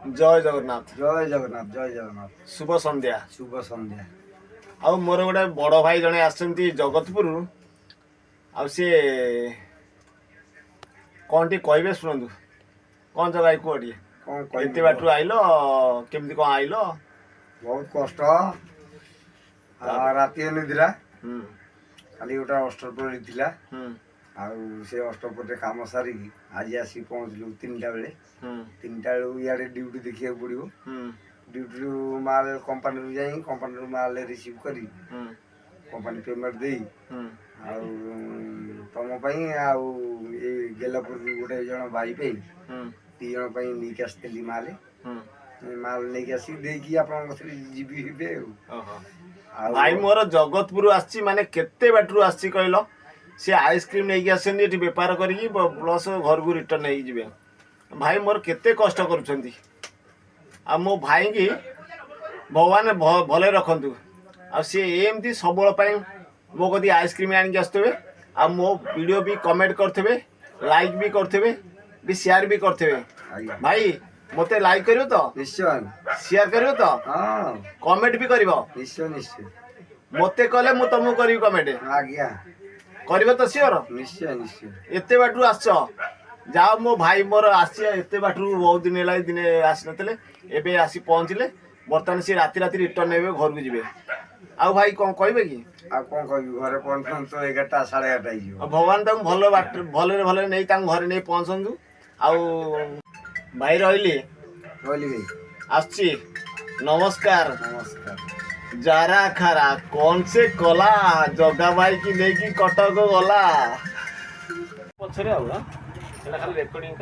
ଜୟ ଜଗନ୍ନାଥ। ଜୟ ଜଗନ୍ନାଥ ଜୟ ଜଗନ୍ନାଥ। ଶୁଭ ସନ୍ଧ୍ୟା। ଶୁଭ ସନ୍ଧ୍ୟା। ଆଉ ମୋର ଗୋଟେ ବଡ଼ ଭାଇ ଜଣେ ଆସିଛନ୍ତି ଜଗତପୁରରୁ। ଆଉ ସିଏ କ'ଣ ଟିକେ କହିବେ ଶୁଣନ୍ତୁ। କ'ଣ ଜଗା ଭାଇ କୁହ ଟିକେ। କ'ଣ କହିବି? କେତେ ବାଟରୁ ଆଇଲ, କେମିତି କ'ଣ ଆଇଲ? ବହୁତ କଷ୍ଟ। ରାତି ଏନିଥିଲା। କାଲି ଗୋଟେ ଅଷ୍ଟପ୍ରହରୀ ଥିଲା। ଆଉ ସେ ଅଷ୍ଟପ୍ରହରୀରେ କାମ ସାରିକି ଆଜି ଆସିକି ପହଞ୍ଚିଲୁ 3ଟା ବେଳେ। 3ଟା ବେଳକୁ ଇଆଡ଼େ ଡ୍ୟୁଟି ଦେଖିବାକୁ ପଡ଼ିବ। ଡ୍ୟୁଟିରୁ ମାଲ୍ କମ୍ପାନୀରୁ ଯାଇ କମ୍ପାନୀରୁ ମାଲ୍ ରିସିଭ୍ କରି କମ୍ପାନୀ ପେମେଣ୍ଟ ଦେଇ ଆଉ ତମ ପାଇଁ ଆଉ ଏଇ ଗେଲପୁରରୁ ଗୋଟେ ଜଣ ଭାଇ ପାଇଁ 2 ଜଣ ପାଇଁ ନେଇକି ଆସିଥିଲି ମାଲ୍ ନେଇକି ଆସିକି ଦେଇକି ଆପଣଙ୍କ କତିରେ ଯିବି ଏବେ ଆଉ। ଭାଇ ମୋର ଜଗତପୁର ଆସିଛି, ମାନେ କେତେ ବାଟରୁ ଆସିଛି କହିଲ? ସେ ଆଇସ୍କ୍ରିମ୍ ନେଇକି ଆସିଛନ୍ତି ଏଠି ବେପାର କରିକି, ପ୍ଲସ୍ ଘରକୁ ରିଟର୍ନ ନେଇକି ଯିବେ। ଭାଇ ମୋର କେତେ କଷ୍ଟ କରୁଛନ୍ତି। ଆଉ ମୋ ଭାଇକି ଭଗବାନ ଭଲରେ ରଖନ୍ତୁ। ଆଉ ସିଏ ଏମିତି ସବୁବେଳ ପାଇଁ ମୋ କତିକି ଆଇସ୍କ୍ରିମ୍ ଆଣିକି ଆସୁଥିବେ। ଆଉ ମୋ ଭିଡ଼ିଓ ବି କମେଣ୍ଟ କରିଥିବେ, ଲାଇକ୍ ବି କରିଥିବେ, ବି ସେୟାର ବି କରିଥିବେ। ଭାଇ ମୋତେ ଲାଇକ୍ କରିବ ତ? ନିଶ୍ଚୟ। ସେୟାର କରିବ ତ? ହଁ। କମେଣ୍ଟ ବି କରିବ? ନିଶ୍ଚୟ ନିଶ୍ଚୟ। ମୋତେ କଲେ ମୁଁ ତମକୁ କରିବି କମେଣ୍ଟ। ଆଜ୍ଞା। କରିବ ତ ସିଓର? ନିଶ୍ଚୟ ନିଶ୍ଚୟ। ଏତେ ବାଟରୁ ଆସିଛ, ଯାଅ ମୋ ଭାଇ ମୋର ଆସିଛି ଏତେ ବାଟରୁ। ବହୁତ ଦିନ ହେଲା, ଦିନେ ଆସିନଥିଲେ, ଏବେ ଆସି ପହଞ୍ଚିଲେ। ବର୍ତ୍ତମାନ ସିଏ ରାତି ରିଟର୍ନ ନେବେ, ଘରକୁ ଯିବେ। ଆଉ ଭାଇ କ'ଣ କହିବେ କି? ଆଉ କ'ଣ କହିବି, ଘରେ ପହଞ୍ଚନ୍ତୁ ତ 11ଟା 11:30 ହେଇଯିବ। ଭଗବାନ ତାଙ୍କୁ ଭଲରେ ନେଇ ତାଙ୍କୁ ଘରେ ନେଇ ପହଞ୍ଚନ୍ତୁ। ଆଉ ଭାଇ ରହିଲି ଭାଇ ଆସିଛି। ନମସ୍କାର। ନମସ୍କାର। जारा खारा कौन से कला जगा भाई की लेकी कटक गला पछरे आउ ना खाली रेकर्डिंग